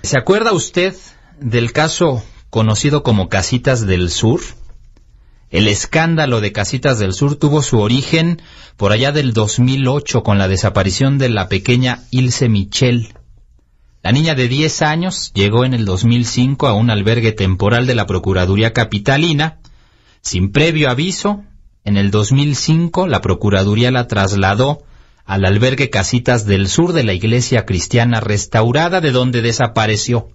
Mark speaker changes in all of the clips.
Speaker 1: ¿Se acuerda usted del caso conocido como Casitas del Sur? El escándalo de Casitas del Sur tuvo su origen por allá del 2008 con la desaparición de la pequeña Ilse Michel. La niña de 10 años llegó en el 2005 a un albergue temporal de la Procuraduría Capitalina. Sin previo aviso, en el 2005 la Procuraduría la trasladó al albergue Casitas del Sur de la Iglesia Cristiana Restaurada, de donde desapareció.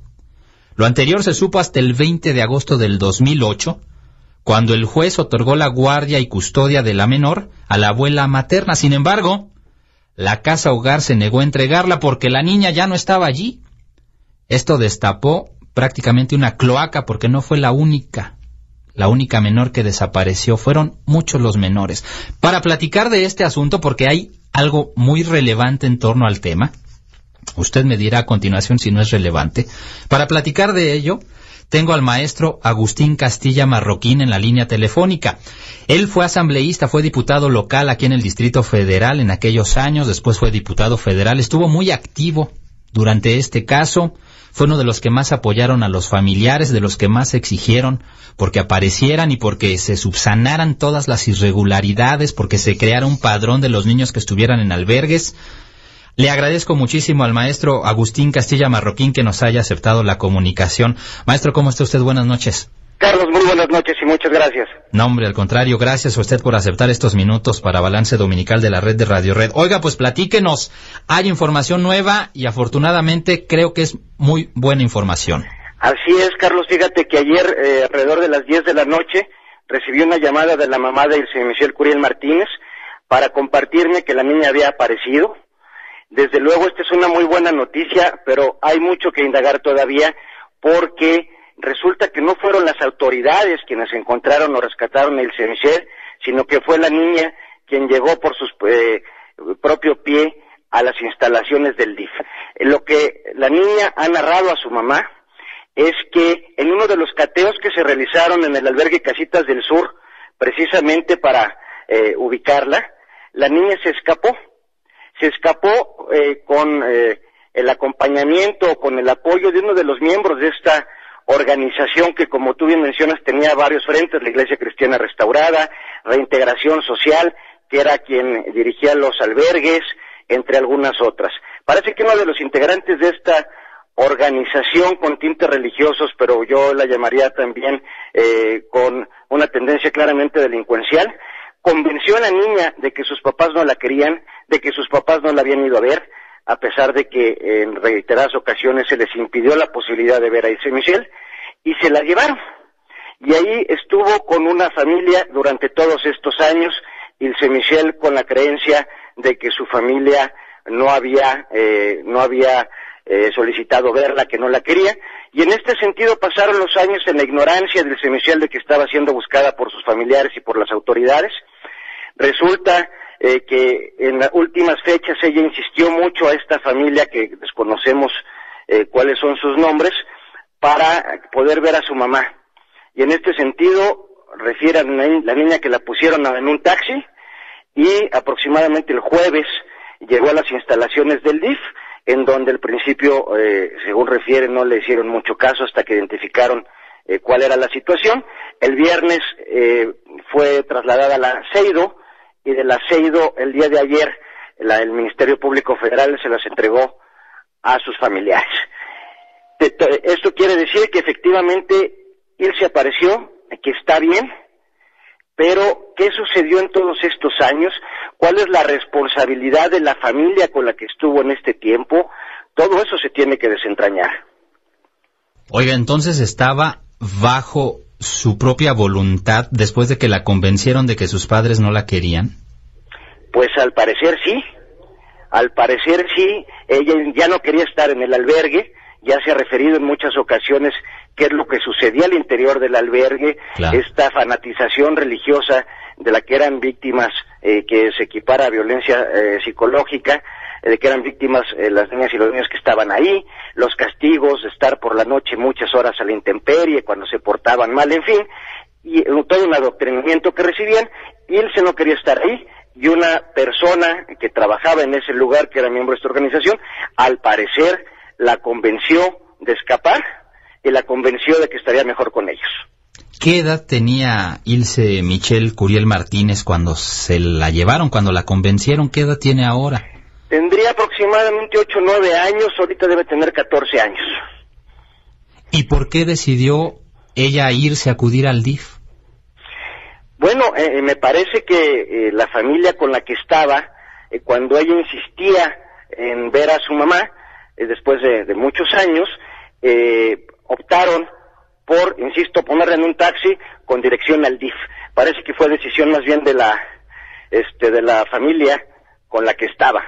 Speaker 1: Lo anterior se supo hasta el 20 de agosto del 2008, cuando el juez otorgó la guardia y custodia de la menor a la abuela materna. Sin embargo, la casa hogar se negó a entregarla porque la niña ya no estaba allí. Esto destapó prácticamente una cloaca, porque no fue la única menor que desapareció. Fueron muchos los menores. Para platicar de este asunto, porque hay algo muy relevante en torno al tema, usted me dirá a continuación si no es relevante. Para platicar de ello, tengo al maestro Agustín Castilla Marroquín en la línea telefónica. Él fue asambleísta, fue diputado local aquí en el Distrito Federal en aquellos años, después fue diputado federal, estuvo muy activo durante este caso, fue uno de los que más apoyaron a los familiares, de los que más exigieron porque aparecieran y porque se subsanaran todas las irregularidades, porque se creara un padrón de los niños que estuvieran en albergues. Le agradezco muchísimo al maestro Agustín Castilla Marroquín que nos haya aceptado la comunicación. Maestro, ¿cómo está usted? Buenas noches.
Speaker 2: Carlos, muy buenas noches y muchas gracias.
Speaker 1: No, hombre, al contrario, gracias a usted por aceptar estos minutos para Balance Dominical de la red de Radio Red. Oiga, pues platíquenos, hay información nueva y afortunadamente creo que es muy buena información.
Speaker 2: Así es, Carlos, fíjate que ayer, alrededor de las 10 de la noche, recibí una llamada de la mamá de Ilse Michel Curiel Martínez para compartirme que la niña había aparecido. Desde luego, esta es una muy buena noticia, pero hay mucho que indagar todavía, porque resulta que no fueron las autoridades quienes encontraron o rescataron a Ilse Michel, sino que fue la niña quien llegó por su propio pie a las instalaciones del DIF. Lo que la niña ha narrado a su mamá es que en uno de los cateos que se realizaron en el albergue Casitas del Sur, precisamente para ubicarla, la niña se escapó con el acompañamiento, con el apoyo de uno de los miembros de esta organización que, como tú bien mencionas, tenía varios frentes: la Iglesia Cristiana Restaurada, Reintegración Social, que era quien dirigía los albergues, entre algunas otras. Parece que uno de los integrantes de esta organización con tintes religiosos, pero yo la llamaría también con una tendencia claramente delincuencial, convenció a la niña de que sus papás no la querían, de que sus papás no la habían ido a ver, a pesar de que en reiteradas ocasiones se les impidió la posibilidad de ver a Ilse Michel, y se la llevaron. Y ahí estuvo con una familia durante todos estos años, Ilse Michel con la creencia de que su familia no había solicitado verla, que no la quería, y en este sentido pasaron los años en la ignorancia de Ilse Michel de que estaba siendo buscada por sus familiares y por las autoridades. Resulta que en las últimas fechas ella insistió mucho a esta familia, que desconocemos cuáles son sus nombres, para poder ver a su mamá. Y en este sentido refiere a la niña que la pusieron en un taxi, y aproximadamente el jueves llegó a las instalaciones del DIF, en donde al principio, según refiere, no le hicieron mucho caso hasta que identificaron cuál era la situación. El viernes fue trasladada a la CEIDO, y de la CEIDO el día de ayer el Ministerio Público Federal se las entregó a sus familiares. Esto quiere decir que efectivamente Ilse apareció, que está bien, pero ¿qué sucedió en todos estos años? ¿Cuál es la responsabilidad de la familia con la que estuvo en este tiempo? Todo eso se tiene que desentrañar.
Speaker 1: Oiga, entonces estaba bajo su propia voluntad después de que la convencieron de que sus padres no la querían.
Speaker 2: Pues al parecer sí, ella ya no quería estar en el albergue, ya se ha referido en muchas ocasiones qué es lo que sucedía al interior del albergue, claro. Esta fanatización religiosa de la que eran víctimas, que se equipara a violencia psicológica, de que eran víctimas las niñas y los niños que estaban ahí, los castigos de estar por la noche muchas horas a la intemperie cuando se portaban mal, en fin, y todo un adoctrinamiento que recibían, y Ilse no quería estar ahí, y una persona que trabajaba en ese lugar, que era miembro de esta organización, al parecer la convenció de escapar y la convenció de que estaría mejor con ellos.
Speaker 1: ¿Qué edad tenía Ilse Michelle Curiel Martínez cuando se la llevaron, cuando la convencieron? ¿Qué edad tiene ahora?
Speaker 2: Tendría aproximadamente 8 o 9 años, ahorita debe tener 14 años.
Speaker 1: ¿Y por qué decidió ella irse a acudir al DIF?
Speaker 2: Bueno, me parece que la familia con la que estaba, cuando ella insistía en ver a su mamá, después de muchos años, optaron por, insisto, ponerla en un taxi con dirección al DIF. Parece que fue decisión más bien de la familia con la que estaba.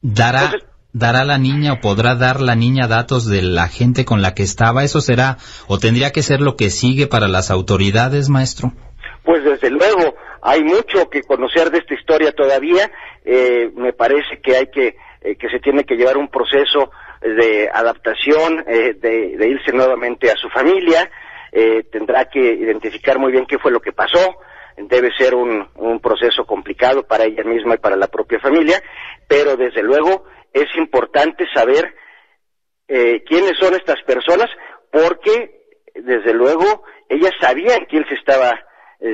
Speaker 1: ¿Dará la niña o podrá dar la niña datos de la gente con la que estaba? ¿Eso será o tendría que ser lo que sigue para las autoridades, maestro?
Speaker 2: Pues desde luego, hay mucho que conocer de esta historia todavía. Me parece que que se tiene que llevar un proceso de adaptación, de irse nuevamente a su familia. Tendrá que identificar muy bien qué fue lo que pasó. Debe ser un proceso complicado para ella misma y para la propia familia, pero desde luego es importante saber quiénes son estas personas, porque desde luego ellas sabían que Ilse estaba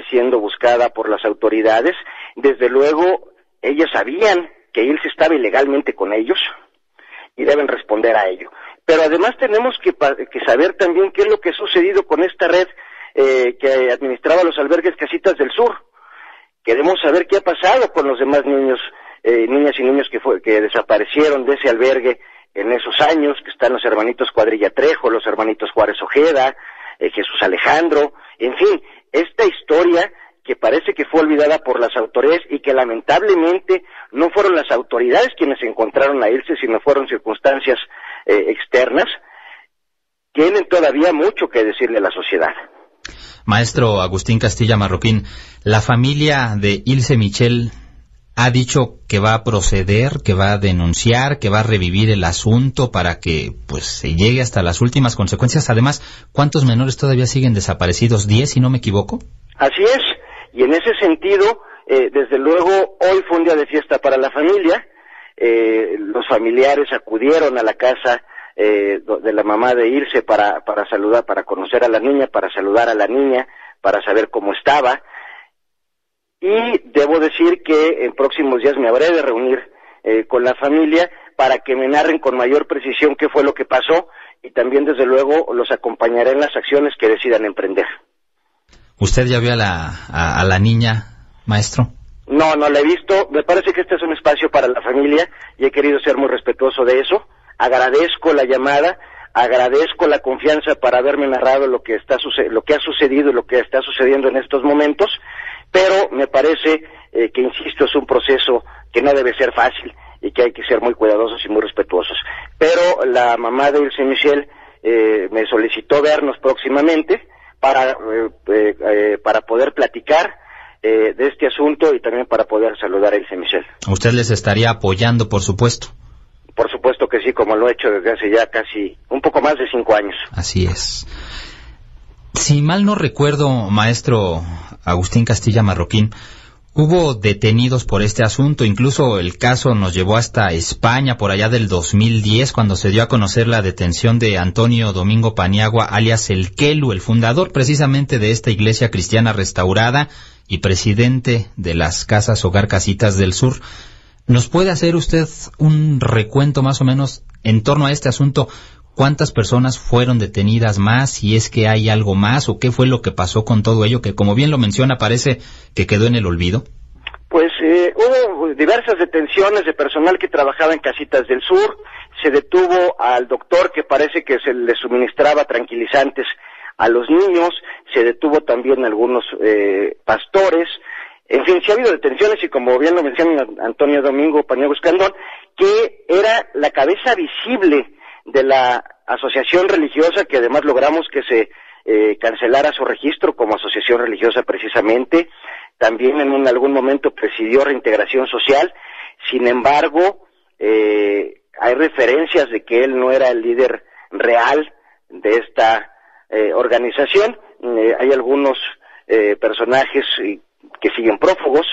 Speaker 2: siendo buscada por las autoridades. Desde luego ellas sabían que Ilse estaba ilegalmente con ellos y deben responder a ello. Pero además tenemos que saber también qué es lo que ha sucedido con esta red que administraba los albergues Casitas del Sur. Queremos saber qué ha pasado con los demás niños, niñas y niños que desaparecieron de ese albergue en esos años, que están los hermanitos Cuadrilla Trejo, los hermanitos Juárez Ojeda, Jesús Alejandro, en fin, esta historia que parece que fue olvidada por las autoridades y que lamentablemente no fueron las autoridades quienes encontraron a Ilse, sino fueron circunstancias externas, tienen todavía mucho que decirle a la sociedad.
Speaker 1: Maestro Agustín Castilla Marroquín, la familia de Ilse Michelle ha dicho que va a proceder, que va a denunciar, que va a revivir el asunto para que pues se llegue hasta las últimas consecuencias. Además, ¿cuántos menores todavía siguen desaparecidos? ¿10, si no me equivoco?
Speaker 2: Así es, y en ese sentido, desde luego, hoy fue un día de fiesta para la familia. Los familiares acudieron a la casa de la mamá de Ilse para saludar, para conocer a la niña, para saludar a la niña, para saber cómo estaba. Y debo decir que en próximos días me habré de reunir con la familia para que me narren con mayor precisión qué fue lo que pasó, y también desde luego los acompañaré en las acciones que decidan emprender.
Speaker 1: ¿Usted ya vio a la niña, maestro?
Speaker 2: No la he visto. Me parece que este es un espacio para la familia y he querido ser muy respetuoso de eso. Agradezco la llamada, agradezco la confianza para haberme narrado lo que ha sucedido y lo que está sucediendo en estos momentos, pero me parece que, insisto, es un proceso que no debe ser fácil y que hay que ser muy cuidadosos y muy respetuosos. Pero la mamá de Ilse Michelle me solicitó vernos próximamente para poder platicar de este asunto y también para poder saludar a Ilse Michelle.
Speaker 1: Usted les estaría apoyando, por supuesto.
Speaker 2: Por supuesto que sí, como lo he hecho desde hace ya casi un poco más de 5 años.
Speaker 1: Así es. Si mal no recuerdo, maestro Agustín Castilla Marroquín, hubo detenidos por este asunto. Incluso el caso nos llevó hasta España por allá del 2010, cuando se dio a conocer la detención de Antonio Domingo Paniagua, alias El Quelu, el fundador precisamente de esta iglesia cristiana restaurada y presidente de las Casas Hogar Casitas del Sur. ¿Nos puede hacer usted un recuento más o menos en torno a este asunto? ¿Cuántas personas fueron detenidas más? Si es que hay algo más, o qué fue lo que pasó con todo ello, que como bien lo menciona, parece que quedó en el olvido.
Speaker 2: Pues hubo diversas detenciones de personal que trabajaba en Casitas del Sur. Se detuvo al doctor que parece que se le suministraba tranquilizantes a los niños. Se detuvo también a algunos pastores. En fin, sí ha habido detenciones, y como bien lo menciona Antonio Domingo Paniagua Escandón, que era la cabeza visible de la asociación religiosa, que además logramos que se cancelara su registro como asociación religiosa precisamente. También en algún momento presidió Reintegración Social. Sin embargo, hay referencias de que él no era el líder real de esta organización. Hay algunos personajes que siguen prófugos,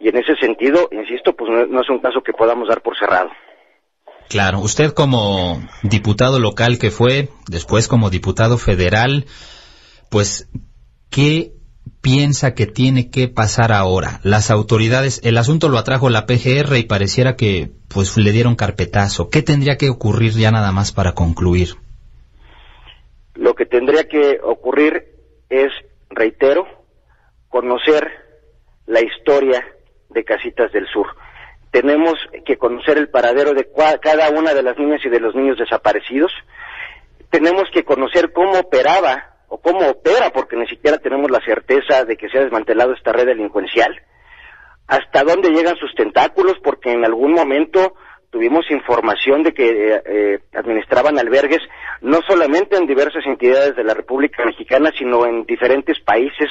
Speaker 2: y en ese sentido, insisto, pues no es un caso que podamos dar por cerrado.
Speaker 1: Claro, usted como diputado local que fue, después como diputado federal, pues, ¿qué piensa que tiene que pasar ahora? Las autoridades, el asunto lo atrajo la PGR y pareciera que pues le dieron carpetazo. ¿Qué tendría que ocurrir ya nada más para concluir?
Speaker 2: Lo que tendría que ocurrir es, reitero, conocer la historia de Casitas del Sur. Tenemos que conocer el paradero de cada una de las niñas y de los niños desaparecidos. Tenemos que conocer cómo operaba o cómo opera, porque ni siquiera tenemos la certeza de que se ha desmantelado esta red delincuencial. Hasta dónde llegan sus tentáculos, porque en algún momento tuvimos información de que administraban albergues no solamente en diversas entidades de la República Mexicana, sino en diferentes países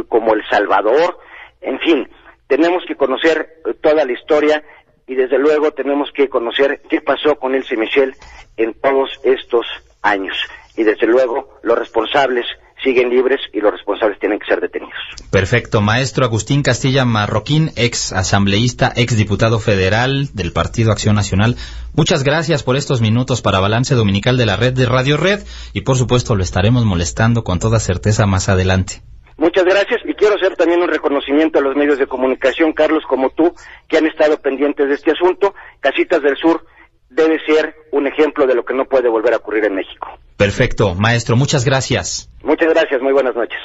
Speaker 2: como El Salvador. En fin, tenemos que conocer toda la historia y desde luego tenemos que conocer qué pasó con Ilse Michel en todos estos años. Y desde luego los responsables siguen libres y los responsables tienen que ser detenidos.
Speaker 1: Perfecto. Maestro Agustín Castilla Marroquín, ex asambleísta, ex diputado federal del Partido Acción Nacional, muchas gracias por estos minutos para Balance Dominical de la Red de Radio Red y por supuesto lo estaremos molestando con toda certeza más adelante.
Speaker 2: Muchas gracias y quiero hacer también un reconocimiento a los medios de comunicación, Carlos, como tú, que han estado pendientes de este asunto. Casitas del Sur debe ser un ejemplo de lo que no puede volver a ocurrir en México.
Speaker 1: Perfecto, maestro, muchas gracias.
Speaker 2: Muchas gracias, muy buenas noches.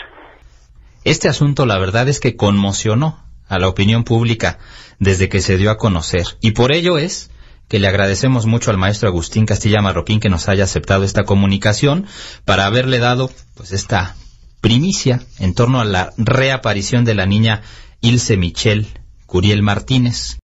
Speaker 1: Este asunto la verdad es que conmocionó a la opinión pública desde que se dio a conocer y por ello es que le agradecemos mucho al maestro Agustín Castilla Marroquín que nos haya aceptado esta comunicación para haberle dado pues esta primicia en torno a la reaparición de la niña Ilse Michel Curiel Martínez.